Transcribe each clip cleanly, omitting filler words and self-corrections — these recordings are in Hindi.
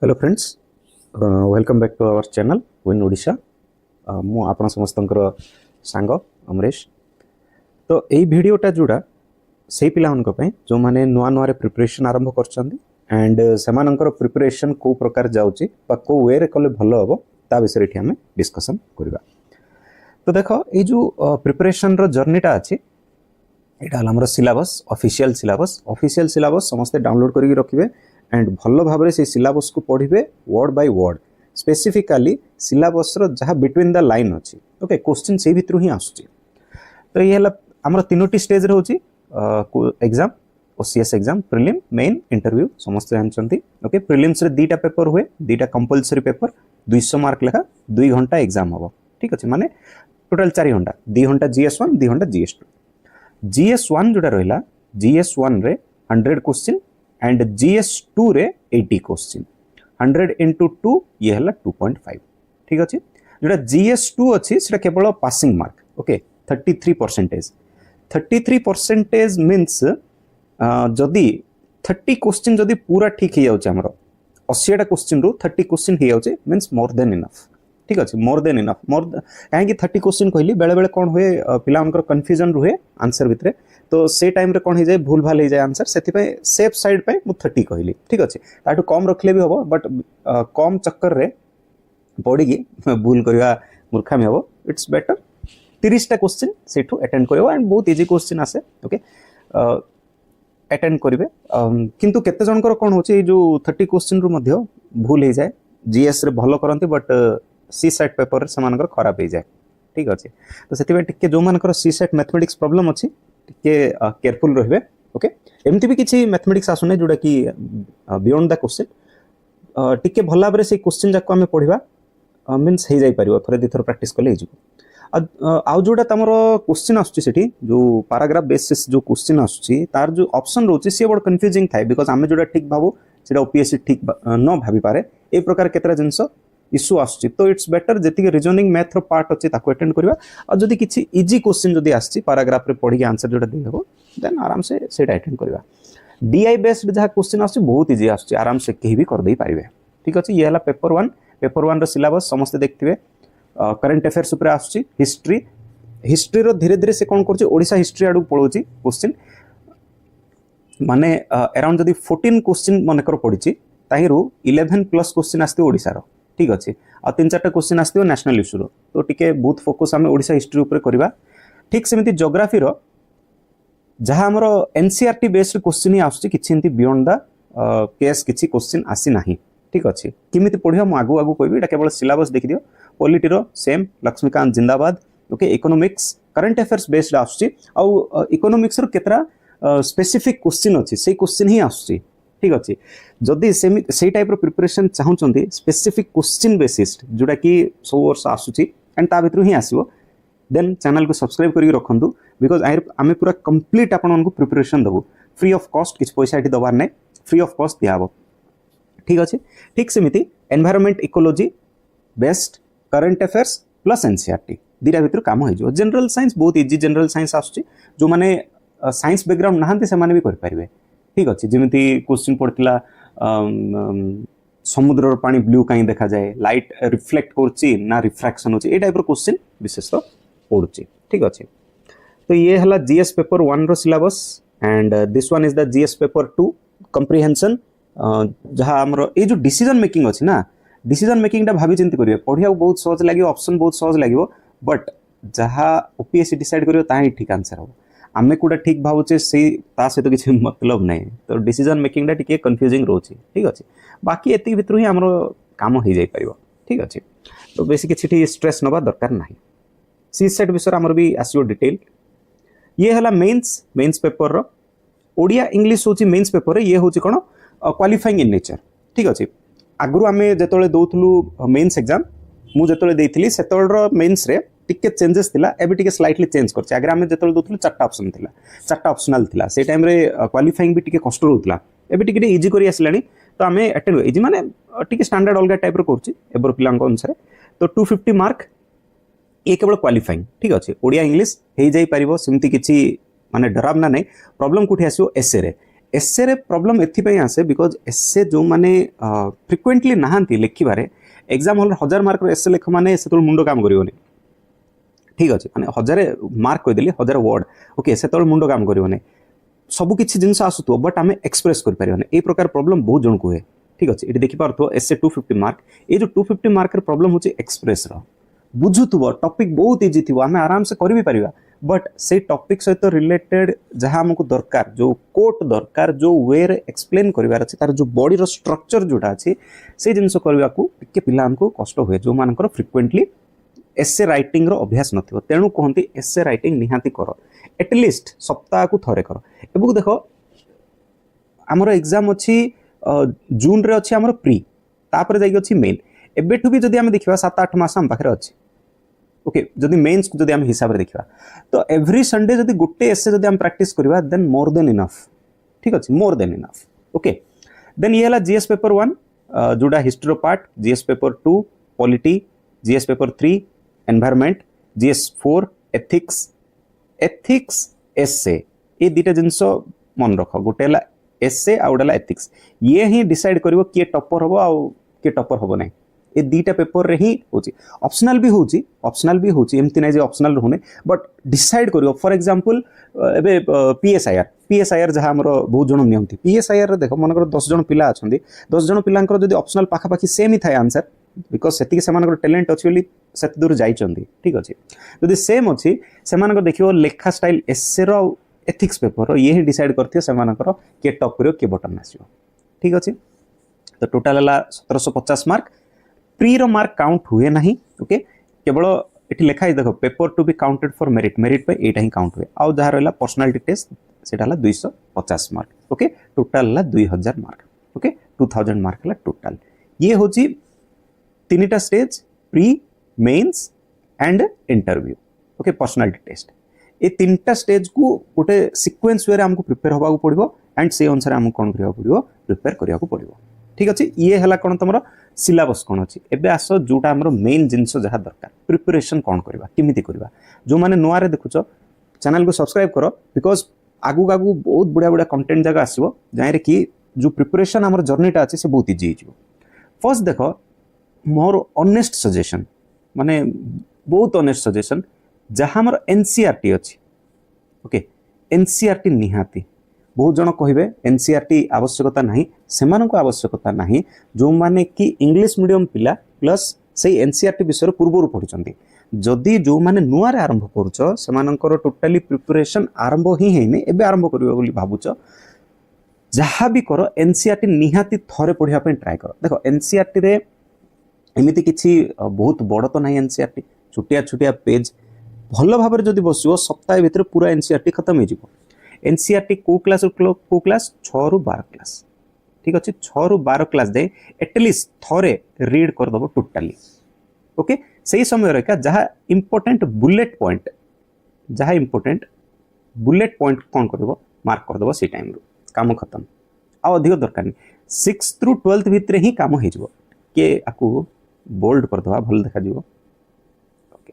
Hello friends, welcome back to our channel win Odisha. मु आपण समस्तंकर सांग अमरेश। तो यही भिडटा जोड़ा से पे जो मैंने नुआ नुआ प्रिपरेशन आरंभ कर प्रिपरेशन को प्रकार जाऊँगी को वे रे कले भल हम ता विषय ये आम डिस्कसन करवा। तो देख ये जो प्रिपरेशन जर्नीटा अच्छी यहाँ हमारा सिलेबस ऑफिशियल सिलेबस समस्ते डाउनलोड करके रखिए एंड भल भाव से सिलेबस को पढ़े वर्ड बाय वर्ड स्पेसिफिकाली सिलेबस जहाँ बिटवीन द लाइन अच्छी ओके क्वेश्चन से भितर ही आसूँ। तो ये आमर तीनोटी स्टेज होची exam OCS exam prelim main interview समस्त जानते। ओके प्रिलिम्स रे दीटा पेपर हुए दीटा कंपलसरी पेपर 200 मार्क लेखा 2 घंटा एग्जाम हम ठीक अच्छे माने टोटाल 4 घंटा 2 घंटा GS1 2 घंटा GS2 GS1 जोड़ा रहा GS1 रे 100 क्वेश्चन एंड GS2 रे 80 क्वेश्चन 100 into 2 ये है 2.5 ठीक अच्छे। जोड़ा GS2 अच्छी से केवल पासिंग मार्क ओके 33% मीन्स जदि 30 क्वेश्चन जदि पूरा ठीक हो जाए आमर 80टा क्वेश्चन रु 30 क्वेश्चन हो जाए मीन्स मोर देन इनफ ठीक अच्छे मोर देन इनफ कहीं 30 क्वेश्चन कहली बेले बेले कौन हुए पिला कन्फ्यूजन रुहे आंसर भितर तो से टाइम रे कौन हो जाए भूल भाल हो जाए आंसर से सेफ साइड पे मुझे 30 कहली ठीक अच्छे ताठू कम रखले भी हम बट कम चक्कर रे पड़ी भूल करवा मूर्खामी हम इट्स बेटर 30टा क्वेश्चन से अटेंड कर एंड बहुत इजी क्वेश्चन आसे ओके अटेंड करेंगे किंतु केते जनकर कौन होची जो 30 क्वेश्चन रु मध्य भूल हो जाए जीएस रे भलो करंती बट सी सेट पेपर से मानकर खराब हो जाए ठीक अच्छे। तो से टिके जो मानकर सी सेट मैथमेटिक्स प्रॉब्लम अच्छी टिके केयरफुल रहिबे ओके। एमती भी किसी मैथमेटिक्स आसुने जोड़ा कि बियॉन्ड द क्वेश्चन टिके भल भाव से क्वेश्चन जाक आम पढ़ा मीन्स हो जापर थोड़े दी थर प्रैक्टिस कले आउ जोड़ा तुम क्वेश्चन आसुच्छी जो पैराग्राफ बेसिस जो क्वेश्चन आसुच्छी तार जो ऑप्शन रोचे सी बड़ कन्फ्यूजिंग थाए बिकॉज आम जोड़ा ठीक भावु से ओपीएससी ठीक न भाभी पारे ए प्रकार केतरा जिनस इश्यू आसुच्छी। तो इट्स बेटर जी रिजनिंग मैथ पार्ट अच्छे अटेंड करवा और जदि किसी इजी क्वेश्चन जदि आसी पैराग्राफ रे पढ़ी आंसर जोटा दे हो देन आराम से अटेंड करवा। डीआई बेस्ड जहाँ क्वेश्चन आस बहुत इजी आस आराम से कहीं भी करदे पारे ठीक अच्छे। ये है पेपर वन सिलेबस समस्ते देखते करंट अफेयर्स उपर आसुच्छी हिस्ट्री धीरे धीरे से कौन कर ओडिशा हिस्ट्री आड़ पड़ोची क्वेश्चन माने अराउंड जदि 14 क्वेश्चन मनकर पड़ी ताहिरु 11 प्लस क्वेश्चन आसते ओडिशार ठीक अच्छे आ 3-4टा क्वेश्चन आसते नेशनल इश्यूर तो टिके बहुत फोकस आम ओडिशा हिस्ट्री उपर करवा। ठीक सेमती जोग्राफी जहाँ आमर एनसीईआरटी बेस्ड क्वेश्चन ही आसुच्छी किछि एमती बियॉन्ड द केस किछि क्वेश्चन आसी नाही ठीक अच्छे। किमिति पढ़िया मु आगु कहबी एटा केवल सिलेबस देखि दियो पॉलिटीर सेम लक्ष्मीकांत जिंदाबाद okay economics current affairs based आसुच्छी आउ इकोनॉमिक्स रो केतरा स्पेसिफिक क्वेश्चन अच्छी से क्वेश्चन ही आसुच्छी ठीक अच्छे। जदि से टाइप रो प्रिपरेशन चाहूँगी स्पेसिफिक क्वेश्चन बेसिस जोटा कि सब वर्ष आसूची एंड ता भितर ही आसो देन चैनल को सब्सक्राइब करके रखु बिकज आम पूरा कंप्लीट आपको प्रिपरेशन देवु फ्री ऑफ कॉस्ट किसी पैसा ये दबार ना फ्री ऑफ कॉस्ट दिया ठीक अच्छे। ठीक सेमती environment ecology best current affairs plus NCERT दीटा भितर काम हो जनरल साइंस बहुत इजी जनरल साइंस आसूची जो मैंने साइंस बैकग्राउंड नहांती से भी करें ठीक अच्छे। जमी क्वेश्चन पड़ता समुद्र पानी ब्लू कहीं देखा जाए लाइट रिफ्लेक्ट करुच्ची ना रिफ्रैक्शन होची ए टाइप क्वेश्चन विशेष पड़ुची ठीक अच्छे। तो ये है जीएस पेपर 1 रो syllabus and this one is the GS paper 2 comprehension जहाँ आमर ये जो डिसीजन मेकिंग अच्छी ना डिसीजन मेकिंग भावी चिंती करेंगे पढ़िया बहुत सहज लगे ऑप्शन बहुत सहज लगे बट जहाँ ओपीएससी डिसाइड कर ठीक आंसर हम आमे कूटा ठीक भावुचे से सहित किसी मतलब ना तो डिसीजन मेकिंग टे कन्फ्यूजिंग रोचे ठीक अच्छे। बाकी एति भितर ही आमर काम हो जाए पार ठीक अच्छे। तो बेसी किसी स्ट्रेस नवा दरकार ना सी सेट विषय आमर भी आसो डिटेल ये है मेन्स पेपर ओडिया इंग्लिश हूँ मेन्स पेपर ये हूँ कौन क्वालिफाइंग इन नेचर ठीक अच्छे। आगु आम जो दौलू मेन्स एग्जाम मुझे देती से मेन्स रे टिके चेंजेस थिला एबे टिके स्लाइटली चेंज करछे आगे आमे जेतल दोथलु 4टा ऑप्शन थिला 4टा ऑप्शनल थिला से टाइम रे क्वालिफाइंग भी टिके कष्ट रहउतला एबे टिके इजी करी आसलानी तो आमे अटेंड इजी माने टिके स्टैंडर्ड अलगा टाइप रो करछि एबर पिलांक अनुसार तो 250 मार्क ये केवल क्वालिफाइंग ठीक अच्छे। ओडिया इंग्लिश हो जाई परिबो सेमती किछि माने डरावना नहीं प्रॉब्लम कोठी आसियो एसे रे एसे रे प्रॉब्लम एथि आसे बिकॉज एसे जो माने फ्रिक्वेंटली नहांती लिखिबारे एग्जाम हॉल 1000 मार्क रो एसे लेख माने से तो मुंडो काम करिवनी ठीक अच्छे माने 1000 मार्क कहिदेली 1000 वर्ड ओके से तो मुंडो काम करिवनी सब किछि जिंस आसुतो बट आमे एक्सप्रेस कर परिवनी ए प्रकार प्रॉब्लम बहुत जन को है ठीक अच्छे ये देखि पारतो एसे 250 मार्क ये जो 250 मार्क रे प्रॉब्लम होची एक्सप्रेस रो बुझुथुबो टॉपिक बहुत इजी थिबो आमे आराम से करि भी परिबा बट से टॉपिक सहित रिलेटेड जहाँ आमको दरकार जो कोट दरकार जो वे रे एक्सप्लेन करिवार अछि तार जो बॉडी रो स्ट्रक्चर जोटा अछि से जिंस करबा को टिके पिला हमको कष्ट हुए जो मानकर फ्रिक्वेंटली एसे राइटिंग रो अभ्यास नथिबो तेणु कहंती एसे राइटिंग निहाती करो एटलिस्ट सप्ताह को थरे करो एबुक देखो हमर एग्जाम अछि जून रे अछि हमर प्री तापर जाई अछि मेन एबेठु भी जदि हम देखिबा 7-8 मास हम पाखरे अछि ओके जदि मेंस को जदि हम हिसाब रे देखिबा तो एवरी संडे जदि गुटे एसे जदि हम प्रैक्टिस करबा देन मोर देन इनफ ठीक अछि more than enough okay then ये हला जीएस पेपर 1 जोडा हिस्ट्री रो part GS paper 2 polity GS paper 3 environment GS 4 ethics essay ए दीटा जिंस मन रख गोटे हला एसे आ उडला एथिक्स ये ही डिसाइड करबो के टॉपर होबो आ के टॉपर होबो नै ए दीटा पेपर रे ही होची ऑप्शनल भी होची एमति नै जे ऑप्शनल रहने बट डिसाइड करियो फॉर एग्जांपल एबे पीएसआईआर जहां हमरो बहुत जण नियंती पीएसआईआर रे देखो मनकर 10 जण पिला अछंदी 10 जण पिलांकर जदी ऑप्शनल पाखा पाखी सेम ही थाय आंसर बिकॉज सेति के सेमानकर टैलेंट अछि बोली सेति दूर जाइचंदी ठीक अछि जदी सेम अछि सेमानकर देखियो लेखा स्टाइल एसे रो एथिक्स पेपर ये ही डिसाइड करथियो सेमानकर के टॉप करियो के बटन आसीयो ठीक अछि तो टोटल हला 1750 मार्क प्री रो मार्क काउंट हुए नहीं ओके केवल एठी लिखा है देखो paper to be counted for merit पे एटा ही काउंट हुए आ जहा रहला पर्सनालिटी टेस्ट सेटा हला 250 मार्क ओके टोटल हला 2000 मार्क ओके 2000 मार्क हला टोटल ये होची तीनटा stage pre mains and interview okay personality test ए तीनटा स्टेज को गोटे सीक्वेंस वे रे हमको प्रिपेयर होबा को पड़िबो एंड से अनुसार हमको कोन करिया पड़िबो प्रिपेयर करिया को पड़िबो ठीक अछि ये हला कोन तमरो सिलेबस कोन अछि एबे आसो जोटा हमरो मेन जिंस जहा दरकार प्रिपरेशन कोन करबा किमिति करबा जो माने नोआ रे देखुचो चैनल को सब्सक्राइब करो बिकॉज आगु आगु बहुत बढ़िया कंटेंट जगह आसीबो जाय रे कि जो प्रिपरेशन हमर जर्नीटा अछि से बहुत इजी हिजो फर्स्ट देखो मोर ऑनेस्ट सजेशन माने बहुत ऑनेस्ट सजेशन जहा हमर एनसीईआरटी अछि ओके एनसीईआरटी निहाती बहुत जन कहे एनसीईआरटी आवश्यकता नहीं सेमान को आवश्यकता नहीं जो माने कि इंग्लिश मीडियम पिला प्लस से एनसीईआरटी विषय पूर्व पढ़ी जदि जो माने नुआ रे आरंभ करूछ सेमानकर टोटली प्रिपरेशन आरंभ ही हेने एबे आरंभ करियो बोली भाबुछ जहाँ भी कर एनसीईआरटी निहाती थरे पढ़िया पे ट्राई कर देखो एनसीईआरटी रे एमिति किछि बहुत बड़ तो नहीं एनसीईआरटी छुटिया छुटिया पेज भल भाव जदि बसिबो सप्ताह भीतर पूरा एनसीईआरटी खत्म हो जिवो एनसीईआरटी को क्लास 6 रु 12 क्लास ठीक अच्छे 6 रु 12 क्लास दे एटलिस्ट थरे रीड कर दबो टोटली ओके सही समय रे का जहाँ इंपोर्टेंट बुलेट पॉइंट कौन करबो मार्क कर दबो से टाइम रो काम खत्म आ अधिक दरकार नहीं 6th रु 12th भितर ही काम हो जिवो के आकु बोल्ड कर दबा भल देखा जिवो ओके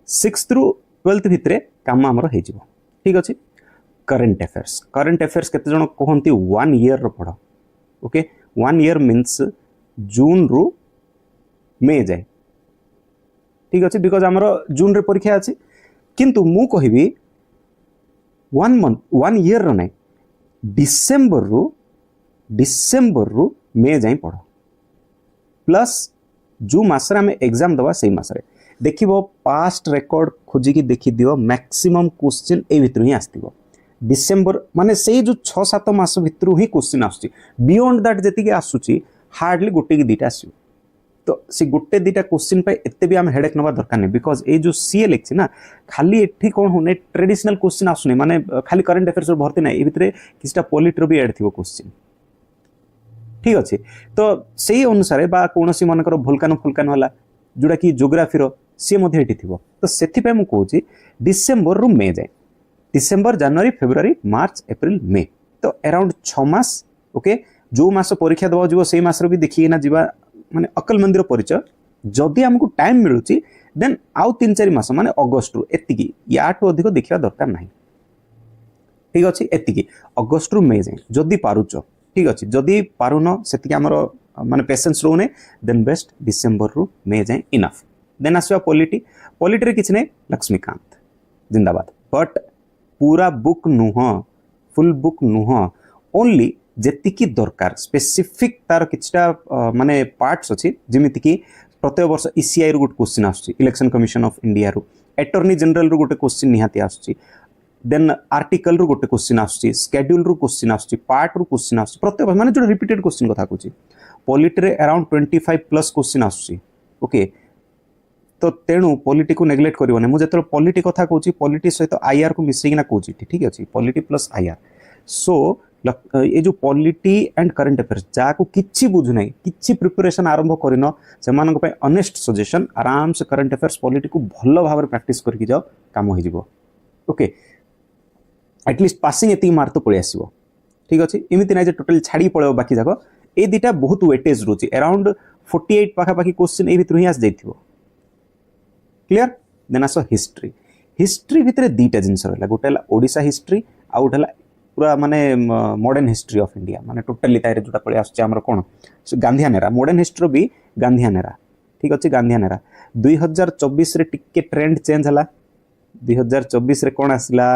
6th रु 12th भितर काम हमर हो जिवो ठीक अछि करंट अफेयर्स केते जण कहंती 1 ईयर रो पढो ओके 1 ईयर मींस जून रु मे जाए ठीक अछि बिकॉज हमर जून रे परीक्षा अछि किंतु मु कहिबी 1 ईयर रो नै डिसेंबर रु मे जाए पढो प्लस जो मासरे हमें एग्जाम दवा सही मासरे देखिबो पास्ट रिकॉर्ड खोजी की देखि दियो मैक्सिमम क्वेश्चन ए भितर ही आस्तिबो डिसेंबर माने से जो 6-7 मास भितर ही क्वेश्चन आसुची बियॉन्ड दैट जति के आसुची हार्डली गोटे की दीटा आसु तो से गोटे दीटा क्वेश्चन पे एते भी हम हेडेक नबा दरकार नहीं बिकॉज ए जो सीए लेक्सी ना खाली एठी कोन होने ट्रेडिशनल क्वेश्चन आसुनी माने खाली करंट अफेयर्स भर्ती नहीं ए भितर किछटा पॉलिटी भी ऐड थिबो क्वेश्चन ठीक अच्छे तो से अनुसार बा कोनोसी मनकर वोल्कानो वाला जोड़ा कि ज्योग्राफी रो सी मध्य एठी थिबो तो सेथि पे मु कहूची डिसेंबर रु मे जाए डिसेंबर जनवरी फेब्रुआरी मार्च एप्रिल मे तो अराउंड 6 मास ओके जो मास परीक्षा दबा जीवो से मास रो भी देखि ना जीवा माने अकल मंदिर परिचय जदि हमको टाइम मिलुची देन आउ 3-4 मास माने अगस्त रु एतिकी याटो अधिक देखिबा दरकार नाही ठीक अच्छे एतिकी अगस्ट रु मे जाए जदि पारुच ठीक अच्छे जदि पारुन से आमर माने पेशेंस रोने देन बेस्ट डिसेंबर रु मे जाए इनफ देन आसवा पॉलिटी पॉलिटी रे किछि नै लक्ष्मीकांत जिंदाबाद बट पूरा बुक नुह फुल बुक नुह ओनली जेतिकी दरकार स्पेसिफिक तार किछटा माने पार्ट्स अछि जेमिति कि प्रत्येक वर्ष ईसीआई रु गोटे क्वेश्चन आसुची इलेक्शन कमिशन ऑफ इंडिया रु अटॉर्नी जनरल रु गोटे क्वेश्चन निहाती आसुची देन आर्टिकल रु गोटे क्वेश्चन आसुची शेड्यूल रु क्वेश्चन आसुची पार्ट रु क्वेश्चन आसुची प्रत्येक माने जो रिपीटेड क्वेश्चन कथा कहूची पॉलिटी रे अराउंड 25 प्लस क्वेश्चन आसुची ओके तो तेणु पॉलिटी को नेग्लेक्ट करबोने मु जेतरो पॉलिटी कथा कहूची पॉलिटी सहित आईआर को मिसेई ना कहूची ठीक अछि पॉलिटी प्लस आईआर सो ये जो पॉलिटी एंड करंट अफेयर्स जाको किछि बुझु नै किछि प्रिपरेशन आरंभ करिनो सेमानक पे ऑनेस्ट सजेशन आराम से करंट अफेयर्स पॉलिटी को भलो भाबरे प्रैक्टिस करके जाओ काम हो जिवो ओके एटलीस्ट पासिंग एति मार्क तो पळि आसीबो ठीक अछि एमिति नै जे टोटल छाडी पळो बाकी जाको ए दिटा बहुत वेटेज रुचि अराउंड 48 पाखा पाखी क्वेश्चन ए भितर ही आस जाइथिबो क्लियर देन आसो हिस्ट्री हिस्ट्री भितर दीटा जिंस रहला गोटेला ओडिसा हिस्ट्री आ गोटेला पूरा माने मॉडर्न हिस्ट्री ऑफ इंडिया माने टोटली तारे जोटा पळे आछे हमर कोन गांधीयान एरा मॉडर्न हिस्ट्री भी गांधीयान एरा ठीक अछि गांधीयान एरा 2024 रे टिके ट्रेंड चेंज हला 2024 रे कोन आसला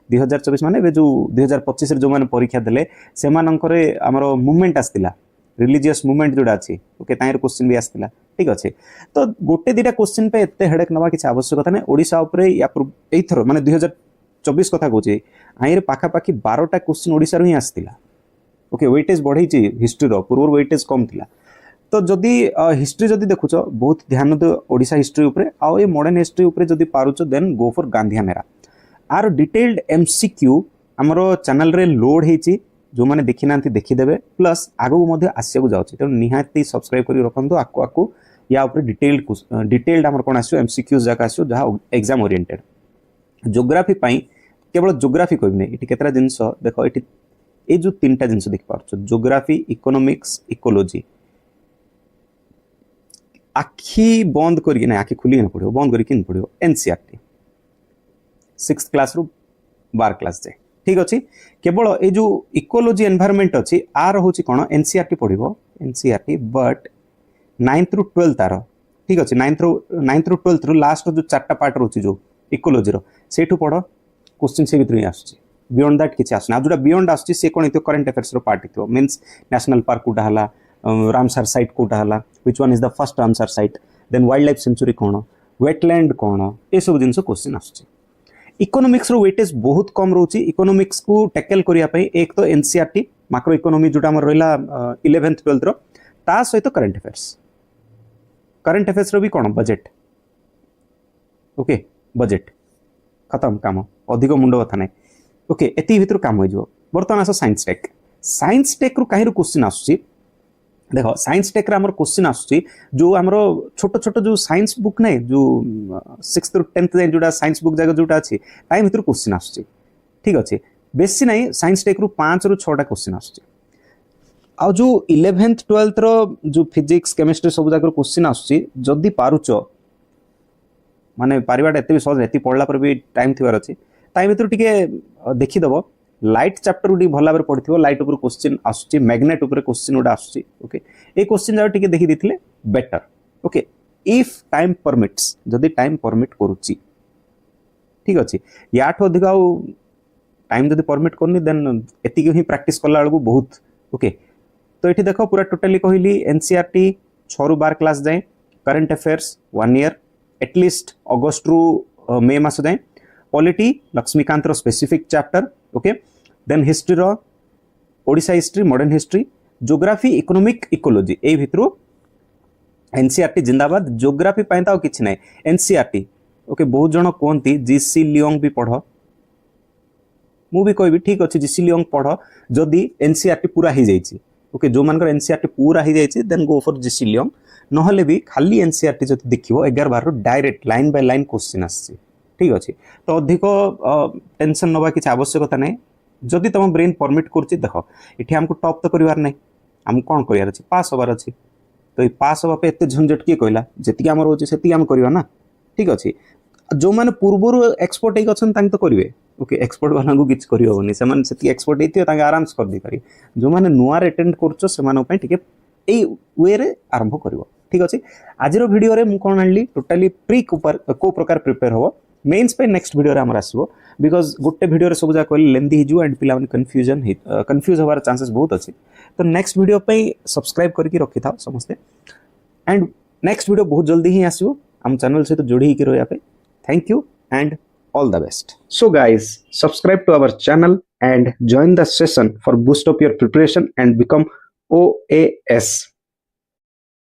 2024 माने बे जो 2025 रे जो माने परीक्षा देले से मानकरे हमर मूवमेंट आस्तिला रिलीजियस मूवमेंट जोडा अछि ओके तायर क्वेश्चन भी आस्तिला ठीक अछि तो गोटे दिटा क्वेश्चन पे एते हेडेक नवा किछ आवश्यकता नै ओडिसा ऊपर या एथरो माने 2024 कथा कहूची आइर पाखा पाखी 12टा क्वेश्चन ओडिसा रो ही आस्तिला ओके वेटेज बढ़ई छि हिस्ट्री रो पूर्व वेटेज कम थिला तो जदी हिस्ट्री जदी देखुछ बहुत ध्यान दो ओडिसा हिस्ट्री ऊपर आ ए मॉडर्न हिस्ट्री ऊपर जदी पारुछ then go for Gandhian era आर डिटेल्ड एमसीक्यू हमरो चैनल रे लोड हेछि जो माने देखि नांती देखि देबे प्लस आगो मध्ये आसिया को जाउछि त निहाती सब्सक्राइब करी रखंतो आको या ऊपर डिटेल्ड हमर कोन आसियो एमसीक्यूज जाका आसियो जहा एग्जाम ओरिएंटेड ज्योग्राफी पाई केवल ज्योग्राफी कहबी नै इटी केतरा जिंस देखो इटी ए जो तीनटा जिंस देख पारछ ज्योग्राफी इकोनॉमिक्स इकोलॉजी आखी बंद करी नै आखी खुली न पड़ियो बंद करी किन पड़ियो एनसीईआरटी 6th क्लास रु 12 क्लास जाय ठीक अछि केवल ए जो इकोलॉजी एनवायरनमेंट अछि आर होछि कोन एनसीईआरटी पढिबो एनसीईआरटी बट 9th रु 12th तार ठीक अछि 9th रु 12th रु लास्ट जो चारटा पार्ट रहछि जो इकोलॉजी रो सेठु पढो क्वेश्चन से भितर आसछि बियॉन्ड दैट किछ आसना जोटा बियॉन्ड आसछि से कोन इतो करंट अफेयर्स रो पार्ट इतो मींस नेशनल पार्क कोटा हला रामसर साइट कोटा हला which one is the first Ramsar site then wildlife sanctuary कोन वेटलैंड कोन ए सब जिंस क्वेश्चन आसछि इकोनॉमिक्स रो वेटेज बहुत कम रहउछि इकोनॉमिक्स को टैकल करिया पई एक तो एनसीईआरटी मैक्रो इकोनॉमी जोटा हमर रहला 11th 12th रो ता सहित करंट अफेयर्स रो भी कोन बजट ओके बजट खत्म काम अधिक मुंड कथा नै ओके एति भितर काम हो जो बर्तमान आसो साइंस टेक रु काहे क्वेश्चन आसुची देखो साइंस टेक रा हमर क्वेश्चन आसुची जो हमर छोट छोट जो साइंस बुक नै जो 6th रु 10th जाय जोटा साइंस बुक जागा जोटा अछि ताई भितर क्वेश्चन आसुची ठीक अछि बेसी नै साइंस टेक रु 5 रु 6टा क्वेश्चन आसुची आ जो 11th 12th रो जो फिजिक्स केमिस्ट्री सब जागा क्वेश्चन आसुची जदी पारुचो माने पारिबाटा एते भी सहज एति पढला पर भी टाइम थिवार अछि ताई भितर टिके देखि दबो लाइट चैप्टर उडी भला भाबरे पढिथिबो लाइट ऊपर क्वेश्चन आसुची मैग्नेट ऊपर क्वेश्चन उडा आसुची ओके ए क्वेश्चन जा टिके देखि दिथिले better okay if time permits जदी टाइम परमिट करूची ठीक अछि याठ अधिक आ टाइम जदी परमिट करनी देन एति ही प्रैक्टिस करला बेलको बहुत ओके तो एठी देखो पूरा टोटली कहली एनसीईआरटी 6 रु 12 क्लास जाय करंट अफेयर्स 1 ईयर एटलीस्ट अगस्त रु मे मास जाए पॉलिटी लक्ष्मीकांत रो specific chapter okay then history रो Odisha history modern history geography economic ecology ए भितरो एनसीईआरटी जिंदाबाद ज्योग्राफी पाइन ताओ किछ नै एनसीईआरटी ओके बहुत जण कोंती जीसी लियोंग भी पढो मु भी कहबी ठीक अछि जीसी लियोंग पढो जदी एनसीईआरटी पूरा ही जाईची ओके जो मानकर एनसीईआरटी पूरा ही जाईची then go for GC Leong नहले भी खाली एनसीईआरटी जति देखिबो 11 बार direct line by line question आसी ठीक अछि तो अधिक टेंशन नबा किछ आवश्यकता नै जदि तुम ब्रेन परमिट करछि देखो इठी हमको टॉप तो करिवार नै हम कोन करियार अछि पास होबार अछि तो पास होबा पे एते झंझट के कहला जति हमर होछि सेति हम करिवा ना ठीक अछि जो माने पूर्वरु एक्सपर्ट एक अछन तांग तो करिवे ओके एक्सपर्ट वाला को किछ करियो होनी से मन से एक्सपर्ट हेतियो ताके आराम से कर दी पारी जो माने नुआ अटेंड करछो से मानो पय ठीक ए वे रे आरंभ करिवो ठीक अछि आज रो वीडियो रे मु कोन आनली टोटली प्री को प्रकार प्रिपेयर हो मेंस पे नेक्स्ट वीडियो रे हमर आसीबो बिकॉज गोटे वीडियो रे सब जा कहले लेंथी हिजु एंड पिला माने कंफ्यूज होवार चांसेस बहुत अछि तो नेक्स्ट वीडियो पे सब्सक्राइब करके रखि थाओ समस्ते एंड नेक्स्ट वीडियो बहुत जल्दी ही आसीबो हम चैनल से तो जोड़ी ही रहिया पे thank you and all the best. So guys, subscribe to our channel and join the session for boost up your preparation and become OAS.